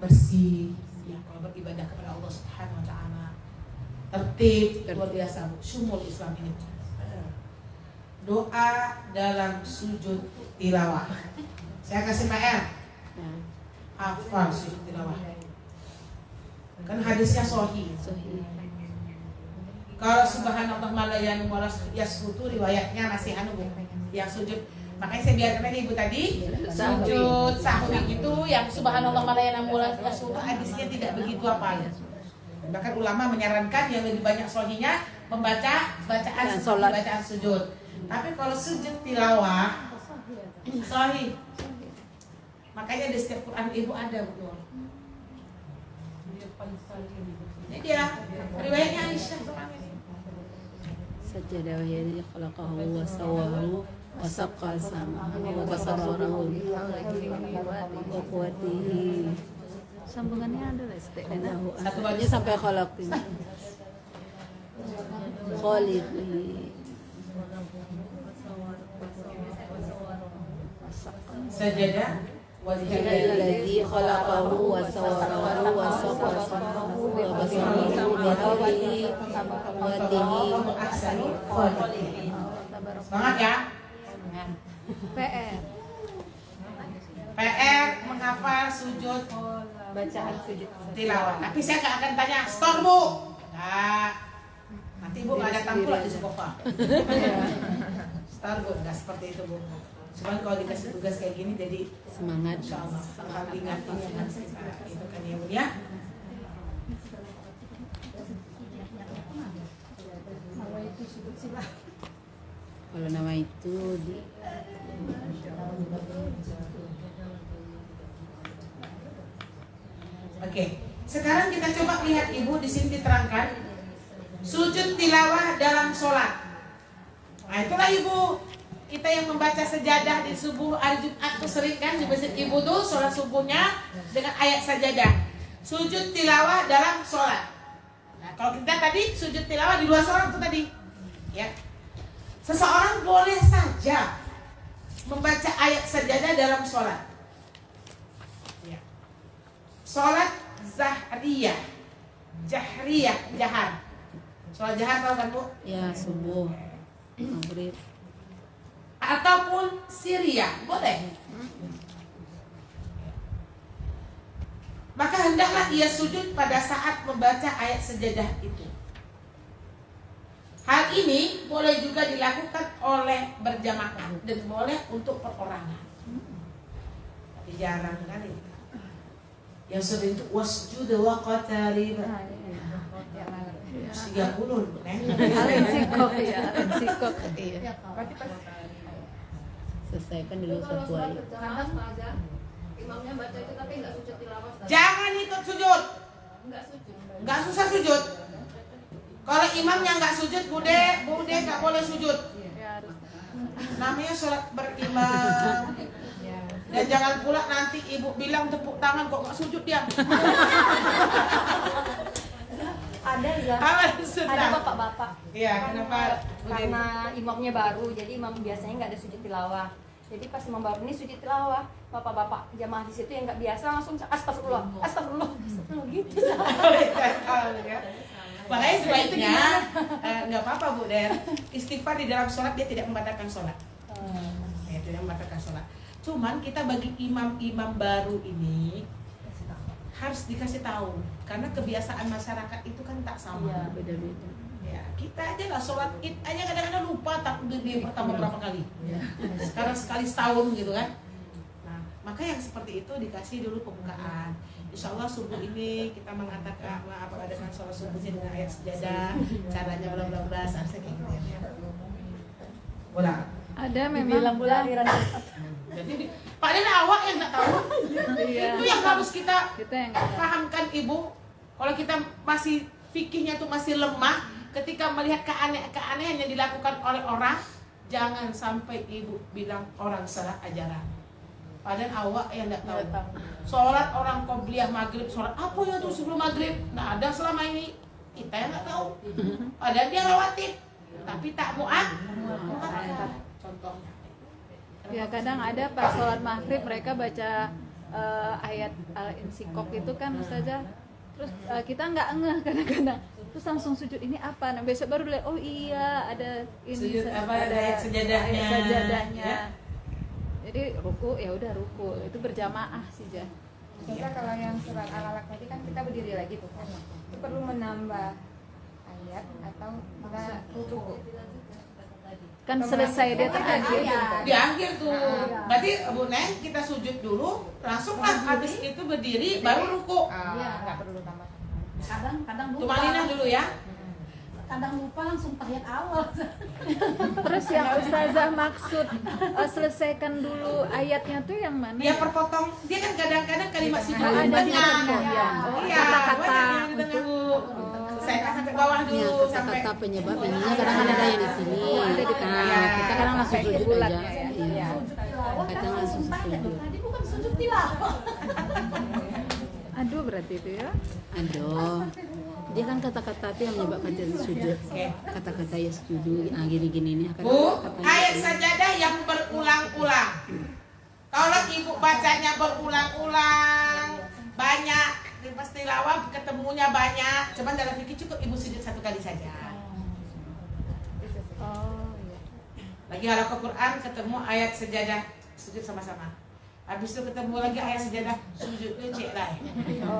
bersih, ya, kalau beribadah kepada Allah Subhanahu Wa Taala, tertib, luar biasa. Syumul Islam ini. Doa dalam sujud tilawah. Saya kasih PR. Hafal sujud tilawah. Kan hadisnya sahih. Kalau subhanallah malayan walas yasfutu riwayatnya masih yang sujud. Makanya saya biarkan tadi Ibu tadi sujud sahwi itu yang subhanallah malayan walas yasfutu hadisnya tidak begitu apa. Bahkan ulama menyarankan yang lebih banyak sahihnya membaca bacaan sujud. Tapi kalau sujud tilawah sahih. Makanya di setiap Quran Ibu ada betul. Ini dia riwayatnya Aisyah soal ini. Sajadah wahiyadi khalaqahu wa sawahu wa saqqa samahu wa basarahu wa quwwatihi. Sambungannya ada lah Satu lagi sampai khalaqin. Khaliqi. Sajadah Alladzi khalaqahu wa sawwarahu wa saqqa samahu wa basarahu bi hawlihi Wallahu ahsanul khaliqin. Semangat ya. PR. PR menghafal sujud Bacaan sujud tilawah. Tapi saya nggak akan tanya, store Bu. Nggak. Nanti Bu nggak datang pula di sofa. Store Bu, nggak seperti itu Bu. Cuman kalau dikasih tugas kayak gini jadi Semangat. insya Allah sangat ringan ini itu kan ya Bu ya. Kalau nama itu di Oke, sekarang kita coba lihat Ibu di sini diterangkan sujud tilawah dalam sholat. Nah itulah Ibu, kita yang membaca sejadah di subuh hari Jumat tuh sering kan di masjid Ibu tuh sholat subuhnya dengan ayat sajadah. Sujud tilawah dalam sholat. Nah kalau kita tadi sujud tilawah di luar sholat tuh tadi, ya. Seseorang boleh saja membaca ayat sajadah dalam sholat. Ya. Sholat zahriyah, jahriyah, jahar. Sholat jahar tahu kan Bu? ya subuh, maghrib. Ataupun siriyah, boleh. Maka hendaklah ia sujud pada saat membaca ayat sajadah itu. Hal ini boleh juga dilakukan oleh berjamaah dan boleh untuk perorangan. Tapi jarang kali. Yang sering itu wasjud wa qatarib. 30 Al-Insikok ya, Al-Insikok. Iya. Berarti pas Selesaikan dulu satu ayat. imamnya baca itu tapi nggak sujud tilawah. Jangan ikut sujud. Nggak sujud. Nggak susah sujud. Kalau imamnya nggak sujud, bude nggak boleh sujud. Namanya sholat berimam. Dan jangan pula nanti ibu bilang tepuk tangan kok nggak sujud dia. Ada bapak-bapak. Iya, kenapa? Karena imamnya baru, jadi imam biasanya nggak ada sujud tilawah. Jadi pas imam baru ini sujud tilawah, bapak-bapak jamaah di situ yang nggak biasa langsung astagfirullah, astagfirullah, astagfirullah gitu. Makanya sebaiknya nggak apa-apa Bu Der, istighfar di dalam sholat dia tidak membatalkan sholat. Ya, tidak membatalkan sholat. Cuman kita bagi imam-imam baru ini harus dikasih tahu, karena kebiasaan masyarakat itu kan tak sama. Beda-beda. Ya, kita aja lah sholat id aja kadang-kadang lupa takbir pertama berapa kali. Sekarang sekali setahun gitu kan. Nah, maka yang seperti itu dikasih dulu pembukaan. Insya Allah subuh ini kita mengatakan adakan sholat subuhnya dengan ayat sejadah, caranya bla bla bla, harusnya kayak gitu ya. Bola. Ada memang. Jadi padahal awak yang nggak tahu. Iya. Itu yang harus kita yang pahamkan Ibu. Kalau kita masih fikihnya tuh masih lemah, ketika melihat keanehan yang dilakukan oleh orang, jangan sampai Ibu bilang orang salah ajaran. Padahal awak yang nggak tahu. Sholat orang qobliyah maghrib, sholat apa ya tuh sebelum maghrib? Nggak ada selama ini. Kita yang nggak tahu. Padahal dia rawatib, tapi tak muat. Contohnya. Ya kadang ada pas sholat maghrib mereka baca ayat Al-Insikok itu kan Ustazah. Terus kita nggak ngeh kadang-kadang. Terus langsung sujud, ini apa? Nah besok baru lihat, oh iya ada ini Sujud apa, ada ayat sajadahnya. sajadahnya. Ya. Jadi ruku ya udah ruku, itu berjamaah sih Jah. Soalnya kalau yang surat Al-Alaq tadi kan kita berdiri lagi tuh kan. Itu perlu menambah ayat atau kita ruku. Kan selesai dia terakhir. Di akhir tuh. Berarti Bu Neng kita sujud dulu, langsung lah habis itu berdiri baru ruku. Nggak perlu tambah. Kadang lupa. Tumaninah dulu ya. Kadang lupa langsung tahiyat awal. Terus yang Ustazah maksud selesaikan dulu ayatnya tuh yang mana? Dia perpotong, dia kan kadang-kadang kalimat situ ada di di tengah. tengah. Oh, Iya, kata-kata banyak yang di tengah Bu. Selesaikan sampai bawah Ya, dulu sampai kata-kata penyebab ininya kadang ada yang di sini. ada di tengah. Nah, kita kadang langsung Kayak sujud bulat aja. ya. Iya. Sujud tilawah Kadang kan langsung langsung tanya sujud. tuh, tadi bukan sujud tilawah. Aduh berarti itu ya. Aduh. Dia kan kata-kata itu yang menyebabkan jadi sujud. Kata-kata ya setuju, gini-gini nih. Bu, ayat sajadah yang berulang-ulang. Kalau ibu bacanya berulang-ulang banyak, pasti tilawah ketemunya banyak, cuman dalam fikih cukup ibu sujud 1 kali saja. Oh iya. Lagi kalau ke Quran ketemu ayat sejadah, sujud sama-sama. Habis itu ketemu lagi ayat sejadah, sujud cek lah.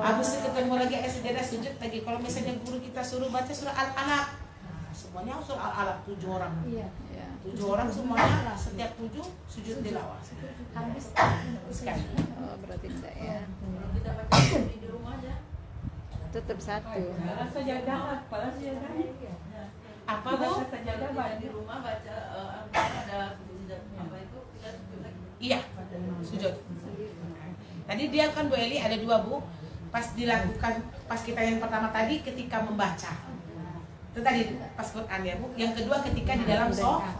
Habis itu ketemu lagi ayat sejadah, sujud lagi. Kalau misalnya guru kita suruh baca surah Al-Alaq, semuanya surah Al-Alaq 7 orang. Iya. 7 orang semuanya setiap 7 sujud tilawah. Habis Sekali. Oh berarti enggak ya. Kita baca di rumah aja. Tetap 1. Apa Bu? Sajadah di rumah baca ada apa itu kita sujud lagi. Iya, sujud. Tadi dia kan Bu Eli ada 2 Bu. Pas dilakukan, pas kita yang pertama tadi ketika membaca. Itu tadi pas Quran ya Bu. Yang kedua ketika di dalam sholat.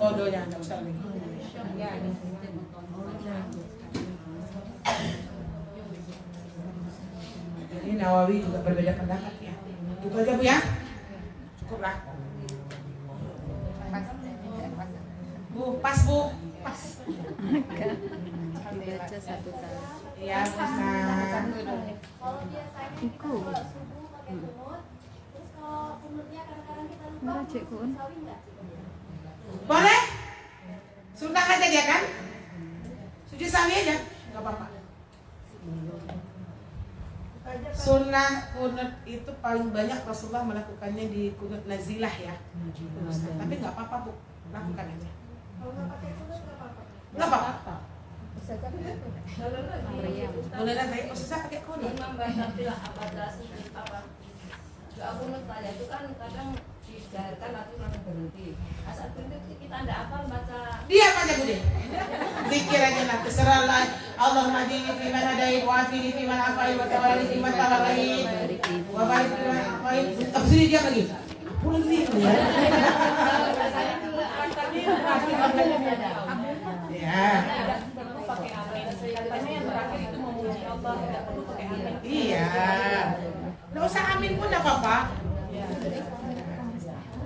Kodonya nggak usah lagi. Jadi Nawawi juga berbeda pendapat ya. Itu aja Bu ya. Cukuplah. Bu, pas Bu. Pas. Dibaca 1 kali. Iya, bisa. kalau biasanya kita Ikut. sholat subuh pakai kunut, terus kalau kunutnya kadang-kadang kita lupa Mana Cik Kun? sawi nggak? Boleh? Sunnah aja dia kan? Sujud sawi aja, nggak apa-apa. Sunnah kunut itu paling banyak Rasulullah melakukannya di kunut nazilah ya. Tapi nggak apa-apa Bu, lakukan aja. Kalau nggak pakai kunut nggak apa-apa. Nggak apa-apa. Meriam. Boleh nanti Ustazah pakai kunut. Imam baca tilah baca sujud apa? Doa kunut saja itu kan kadang dijaharkan nanti langsung berhenti. Asal berhenti kita ada apa baca Diam aja Bu deh. Zikir aja lah, terserah lah. Allahumma hdini fi man hadait wa afini fi man afait wa tawallani fi man tawallait. Wa barik fi man afait. Abis ini diam lagi. Pulang sih ya. Ya. pakai amin. Katanya yang terakhir itu memuji Allah tidak perlu pakai amin. Iya. Nggak usah amin pun nggak apa-apa.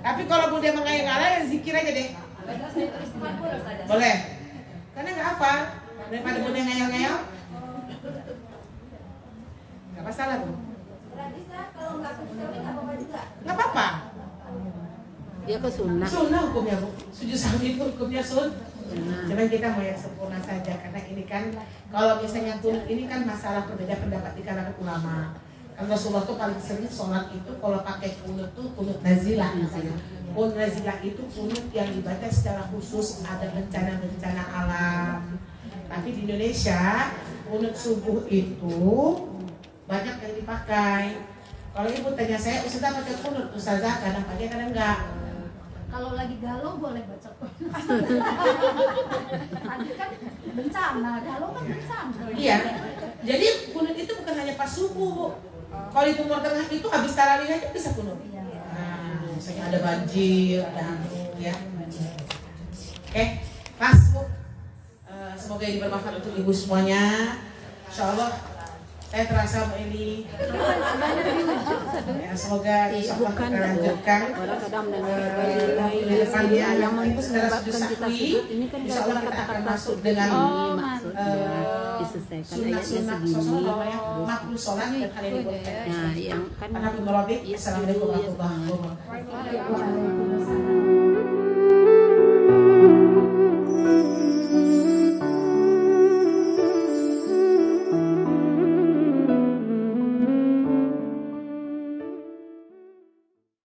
Tapi kalau Bunda mengayang-ayang ya zikir aja deh. Baca saya tulis Tuhan pun harus ada. Boleh. Karena nggak hafal. Daripada Bunda ngayang-ngayang. Nggak masalah tuh. Berarti Sah, kalau nggak sujud sawi nggak apa-apa juga. Nggak apa-apa. Dia ke sunnah. Sunnah hukumnya Bu. Sujud sahwi itu hukumnya Sunnah. Cuman kita mau yang sempurna saja karena ini kan kalau misalnya kunut ini kan masalah berbeda pendapat di kalangan ulama. Kan Rasulullah tuh paling sering sholat itu kalau pakai kunut tuh kunut nazilah misalnya. Kunut nazilah itu kunut yang dibaca secara khusus ada bencana-bencana alam. Tapi di Indonesia kunut subuh itu banyak yang dipakai. Kalau ibu tanya saya, Ustazah pakai kunut, Ustazah kadang pakai kadang enggak. Kalau lagi galau boleh baca kunut. Tadi kan bencana, galau kan bencana. Iya. Jadi kunut itu bukan hanya pas subuh, Bu. Kalau di Timur Tengah itu habis tarawih aja bisa kunut. Nah, misalnya ada banjir, ada ya. Oke, pas Bu. Semoga ini bermanfaat untuk ibu semuanya. Insyaallah saya terasa Bu Eli. Ya, semoga insyaallah Bukan kita lanjutkan. orang kadang Depannya yang itu secara menyebabkan kita sahwi, sujud ini kan insyaallah kita akan masuk dengan Oh, maksudnya diselesaikan ayatnya sunnah-sunnah segini. sosok yang makruh sholat dan hal yang dibolehkan. Nah, yang kan Karena Ibnu Rabi, ya, Assalamualaikum ya, warahmatullahi wabarakatuh.